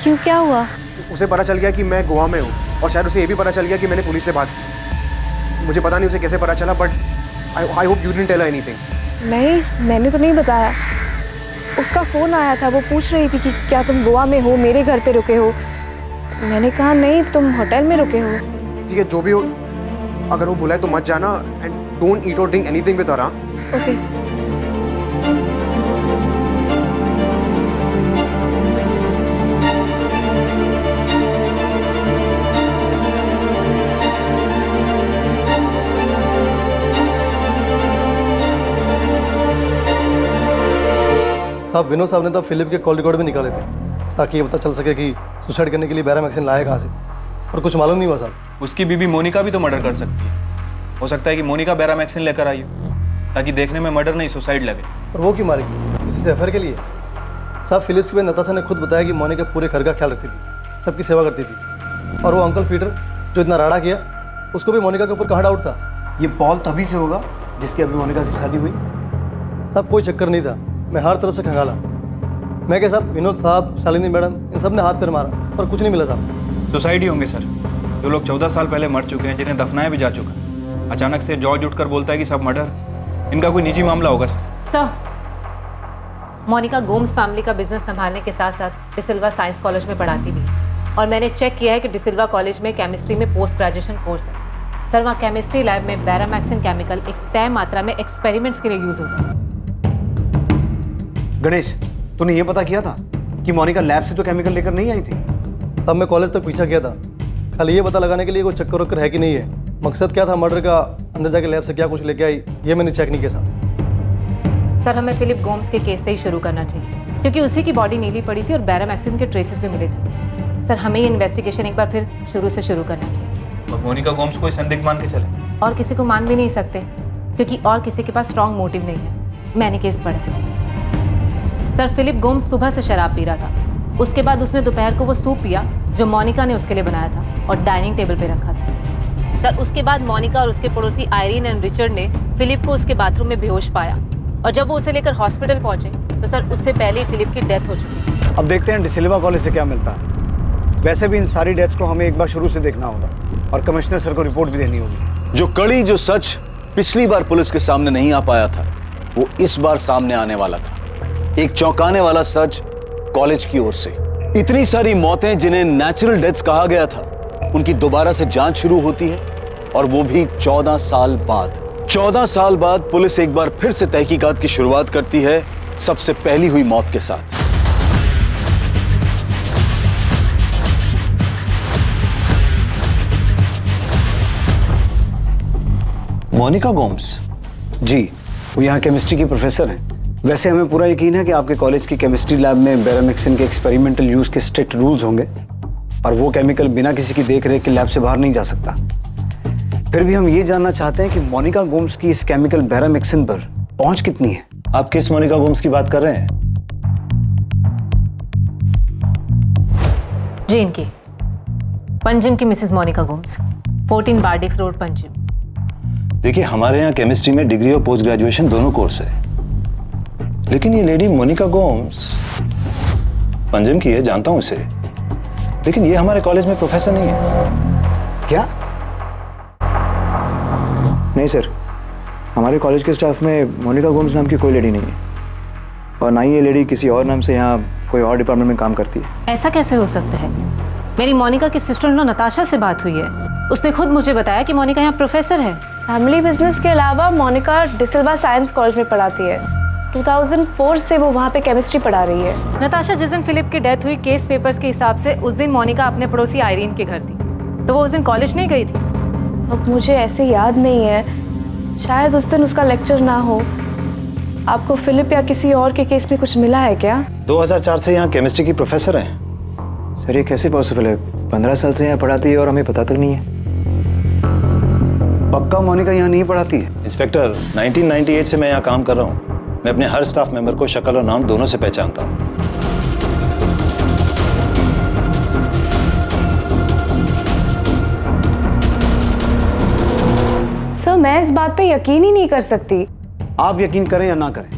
क्यों, क्या हुआ? उसे पता चल गया कि मैं गोवा में हूँ और शायद उसे ये भी पता चल गया कि मैंने पुलिस से बात की। मुझे पता नहीं उसे कैसे पता चला, but I hope you didn't tell her anything. नहीं, मैंने तो नहीं बताया। उसका फ़ोन आया था, वो पूछ रही थी कि क्या तुम गोवा में हो, मेरे घर पे रुके हो। मैंने कहा नहीं, तुम होटल में रुके हो। ठीक है, जो भी हो, अगर वो बुलाए तो मत जाना एंड डोंट ईट और drink anything with her. Okay. साहब, विनोद साहब ने तो फिलिप के कॉल रिकॉर्ड भी निकाले थे ताकि ये पता चल सके कि सुसाइड करने के लिए बेरामैक्सिन लाया कहाँ से, और कुछ मालूम नहीं हुआ साहब। उसकी बीबी मोनिका भी तो मर्डर कर सकती है। हो सकता है कि मोनिका बेरामैक्सिन लेकर आई हो ताकि देखने में मर्डर नहीं सुसाइड लगे। और वो क्यों मारेगी? किसी से अफेयर के लिए? साहब, फिलिप्स की बहन नताशा ने खुद बताया कि मोनिका पूरे घर का ख्याल रखती थी, सबकी सेवा करती थी। और वो अंकल पीटर जो इतना राड़ा किया, उसको भी मोनिका के ऊपर कहाँ डाउट था? ये पॉल तभी से होगा जिसकी अभी मोनिका से शादी हुई। साहब, कोई चक्कर नहीं था, मैं हर तरफ से खंगाला। मैं क्या साहब, विनोद साहब, शालिनी मैडम, इन सब ने हाथ पैर मारा पर कुछ नहीं मिला साहब। सुसाइड ही होंगे सर। जो लोग 14 साल पहले मर चुके हैं, जिन्हें दफनाया भी जा चुका, अचानक से जॉर्ज उठकर बोलता है कि सब मर्डर, इनका कोई निजी मामला होगा सर। मोनिका गोम्स फैमिली का बिजनेस संभालने के साथ साथ डिसिल्वा साइंस कॉलेज में पढ़ाती भी है। और मैंने चेक किया है कि डिसिल्वा कॉलेज में केमिस्ट्री में पोस्ट ग्रेजुएशन कोर्स है। सर, वहाँ केमिस्ट्री लैब में बेरामैक्सिन केमिकल एक तय मात्रा में एक्सपेरिमेंट्स के लिए यूज होता है। गणेश, तूने ये पता किया था कि मोनिका लैब से तो केमिकल लेकर नहीं आई थी? साहब मैं कॉलेज तक पीछा किया था, खाली ये पता लगाने के लिए कोई चक्कर वक्कर है कि नहीं है। मकसद क्या था मर्डर का, अंदर जाके लैब से क्या कुछ लेके आई ये मैंने चेक नहीं किया साहब। सर हमें फिलिप गोम्स के केस से ही शुरू करना चाहिए, क्योंकि उसी की बॉडी नीली पड़ी थी और बैरामैक्सिन के ट्रेसेस भी मिले थे। सर हमें ये इन्वेस्टिगेशन एक बार फिर शुरू से शुरू करना चाहिए। और मोनिका गोम्स को संदिग्ध मान के चले? और किसी को मान भी नहीं सकते, क्योंकि और किसी के पास स्ट्रॉन्ग मोटिव नहीं है। मैंने केस पढ़ा। सर फिलिप गोम्स सुबह से शराब पी रहा था, उसके बाद उसने दोपहर को वो सूप पिया जो मोनिका ने उसके लिए बनाया था और डाइनिंग टेबल पे रखा था। सर उसके बाद मोनिका और उसके पड़ोसी आयरीन एंड रिचर्ड ने फिलिप को उसके बाथरूम में बेहोश पाया, और जब वो उसे लेकर हॉस्पिटल पहुंचे तो सर उससे पहले ही फिलिप की डेथ हो चुकी थी। अब देखते हैं डिसिल्वा कॉलेज से क्या मिलता है। वैसे भी इन सारी डेथ्स को हमें एक बार शुरू से देखना होगा और कमिश्नर सर को रिपोर्ट भी देनी होगी। जो कड़ी जो सच पिछली बार पुलिस के सामने नहीं आ पाया था वो इस बार सामने आने वाला था। एक चौंकाने वाला सच कॉलेज की ओर से। इतनी सारी मौतें जिन्हें नेचुरल डेथ्स कहा गया था, उनकी दोबारा से जांच शुरू होती है, और वो भी 14 साल बाद। 14 साल बाद पुलिस एक बार फिर से तहकीकात की शुरुआत करती है, सबसे पहली हुई मौत के साथ। मोनिका गोम्स? जी, वो यहाँ केमिस्ट्री की प्रोफेसर हैं। वैसे हमें पूरा यकीन है कि आपके कॉलेज की केमिस्ट्री लैब में बैरामैक्सिन के एक्सपेरिमेंटल यूज के स्ट्रिक्ट रूल्स होंगे, और वो केमिकल बिना किसी की देख रेख के लैब से बाहर नहीं जा सकता। फिर भी हम ये जानना चाहते हैं कि मोनिका गोम्स की इस केमिकल बैरामैक्सिन पर पहुंच कितनी है। आप किस मोनिका गोम्स की बात कर रहे हैं? जी इनकी, पंजिम की मिसेस मोनिका गोम्स, 14 बार्डिक्स रोड पंजिम। देखिए, हमारे यहाँ केमिस्ट्री में डिग्री और पोस्ट ग्रेजुएशन दोनों कोर्स है, लेकिन ये लेडी मोनिका गोम्स पंजिम की है, जानता हूं इसे, लेकिन ये हमारे कॉलेज में प्रोफेसर नहीं है। क्या? नहीं सर, हमारे कॉलेज के स्टाफ में मोनिका गोम्स नाम की कोई लेडी नहीं है, और ना ही ये लेडी किसी और नाम से यहाँ कोई और डिपार्टमेंट में काम करती है। ऐसा कैसे हो सकता है? मेरी मोनिका की सिस्टर इन लॉ नताशा से बात हुई है, उसने खुद मुझे बताया कि मोनिका यहाँ प्रोफेसर है। फैमिली बिजनेस के अलावा मोनिका डिसिल्वा साइंस कॉलेज में पढ़ाती है। 2004 से वो वहाँ पे केमिस्ट्री पढ़ा रही है। नताशा, जिस दिन फिलिप की डेथ हुई केस पेपर्स के हिसाब से उस दिन मोनिका अपने पड़ोसी आयरीन के घर थी, तो वो उस दिन कॉलेज नहीं गई थी? अब मुझे ऐसे याद नहीं है, शायद उस दिन उसका लेक्चर ना हो। आपको फिलिप या किसी और के केस में कुछ मिला है क्या? 2004 से यहाँ केमिस्ट्री की प्रोफेसर हैं। सर ये कैसे पॉसिबल है? 15 साल से यहाँ पढ़ाती है और हमें पता तक नहीं है। पक्का मोनिका यहाँ नहीं पढ़ाती है? इंस्पेक्टर, 1998 से मैं यहाँ काम कर रहा हूँ। मैं अपने हर स्टाफ मेंबर को शक्ल और नाम दोनों से पहचानता हूँ। सर मैं इस बात पे यकीन ही नहीं कर सकती। आप यकीन करें या ना करें,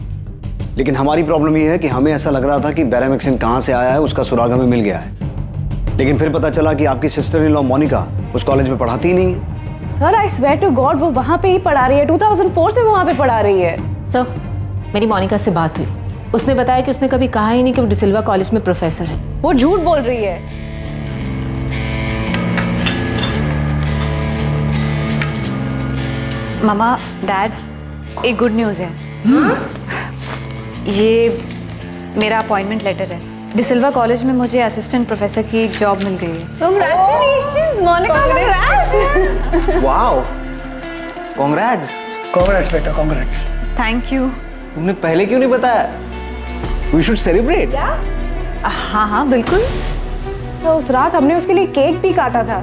लेकिन हमारी प्रॉब्लम ये है कि हमें ऐसा लग रहा था कि बैरामैक्सिन कहाँ से आया है उसका सुराग हमें मिल गया है, लेकिन फिर पता चला कि आपकी सिस्टर इन लॉ मोनिका उस कॉलेज में पढ़ाती ही नहीं है। Sir I swear to God वो वहाँ पे ही पढ़ा रही है। 2004 से वो वहाँ पे पढ़ा रही है। सर मेरी मोनिका से बात हुई, उसने बताया कि उसने कभी कहा ही नहीं कि वो डिसिल्वा कॉलेज में प्रोफेसर है। वो झूठ बोल रही है। मामा, डैड, एक गुड न्यूज़ है। ये मेरा अपॉइंटमेंट लेटर है। डिसिल्वा कॉलेज में मुझे असिस्टेंट प्रोफेसर की एक जॉब मिल गई है। Congratulations, Monica, congrats! Wow, congrats. Congrats बेटा, कांग्रेट्स। Thank you. तुमने पहले क्यों नहीं बताया? We should celebrate. हाँ हाँ बिल्कुल। तो उस रात हमने उसके लिए केक भी काटा था।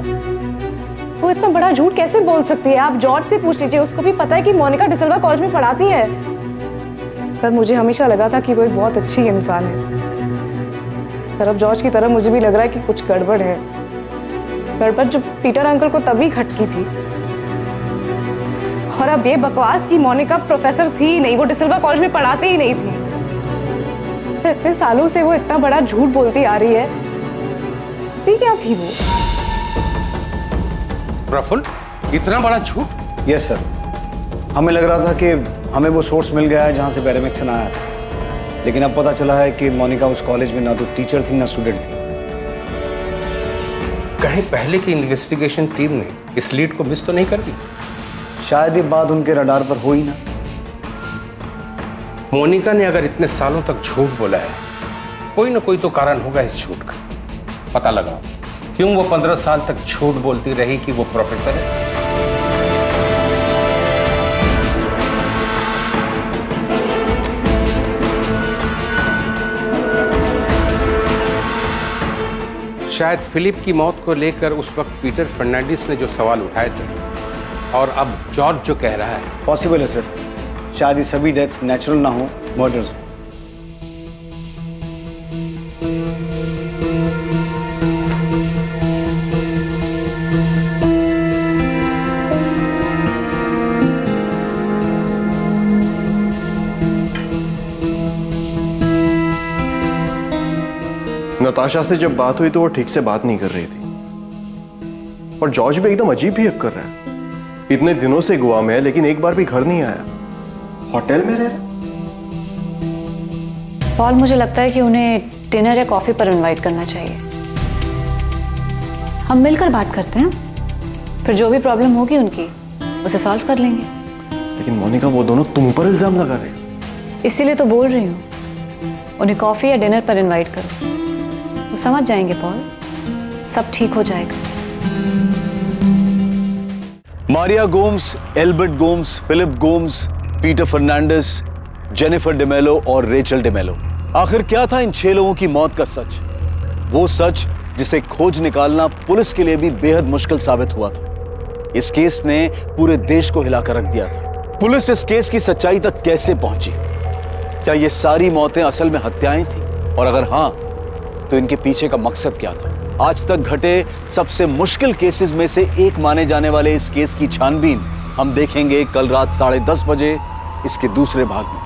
वो इतना बड़ा झूठ कैसे बोल सकती है? आप जॉर्ज से पूछ लीजिए, उसको भी पता है कि मोनिका डिसिल्वा कॉलेज में पढ़ाती है। पर मुझे हमेशा लगा था कि वो एक बहुत अच्छी इंसान है, पर अब जॉर्ज की तरह मुझे भी लग रहा है कि कुछ गड़बड़ है। गड़बड़ जो पीटर अंकल को तभी खटकी थी, और अब ये बकवास की मोनिका प्रोफेसर थी ही नहीं, वो डिसिल्वा कॉलेज में पढ़ाती ही नहीं थी। इतने सालों से वो इतना बड़ा झूठ बोलती आ रही है, जानती क्या थी वो? प्रफुल्ल, इतना बड़ा झूठ? यस सर, हमें लग रहा था कि हमें वो सोर्स मिल गया है जहाँ से बैरामैक्सिन आया था, लेकिन अब पता चला है कि मोनिका उस कॉलेज में ना तो टीचर थी ना स्टूडेंट थी। कहीं पहले की इन्वेस्टिगेशन टीम ने इस लीड को मिस तो नहीं कर दी? शायद ये बात उनके रडार पर हो ही ना। मोनिका ने अगर इतने सालों तक झूठ बोला है, कोई ना कोई तो कारण होगा इस झूठ का। पता लगाओ क्यों वो 15 साल तक झूठ बोलती रही कि वो प्रोफेसर है? शायद फिलिप की मौत को लेकर उस वक्त पीटर फर्नांडिस ने जो सवाल उठाए थे, और अब जॉर्ज जो कह रहा है। पॉसिबल है सर, शायद ये सभी डेथ्स नेचुरल ना हो, मर्डर्स हो। नताशा से जब बात हुई तो वो ठीक से बात नहीं कर रही थी, और जॉर्ज भी एकदम अजीब बिहेव कर रहा है। इतने दिनों से गोवा में है लेकिन एक बार भी घर नहीं आया, होटल में रह रहा। पॉल, मुझे लगता है कि उन्हें डिनर या कॉफी पर इनवाइट करना चाहिए। हम मिलकर बात करते हैं, फिर जो भी प्रॉब्लम होगी उनकी उसे सॉल्व कर लेंगे। लेकिन मोनिका, वो दोनों तुम पर इल्जाम लगा रहे हैं। इसीलिए तो बोल रही हूँ, उन्हें कॉफी या डिनर पर इनवाइट करो, वो समझ जाएंगे पॉल, सब ठीक हो जाएगा। Maria Gomes, Albert Gomes, Philip Gomes, Peter Fernandes, Jennifer D'Mello और रेचल डेमेलो। आखिर क्या था इन 6 लोगों की मौत का सच? वो सच जिसे खोज निकालना पुलिस के लिए भी बेहद मुश्किल साबित हुआ था। इस केस ने पूरे देश को हिलाकर रख दिया था। पुलिस इस केस की सच्चाई तक कैसे पहुंची? क्या ये सारी मौतें असल में हत्याएं थी? और अगर हां, तो इनके पीछे का मकसद क्या था? आज तक घटे सबसे मुश्किल केसेस में से एक माने जाने वाले इस केस की छानबीन हम देखेंगे कल रात 10:30 बजे इसके दूसरे भाग में।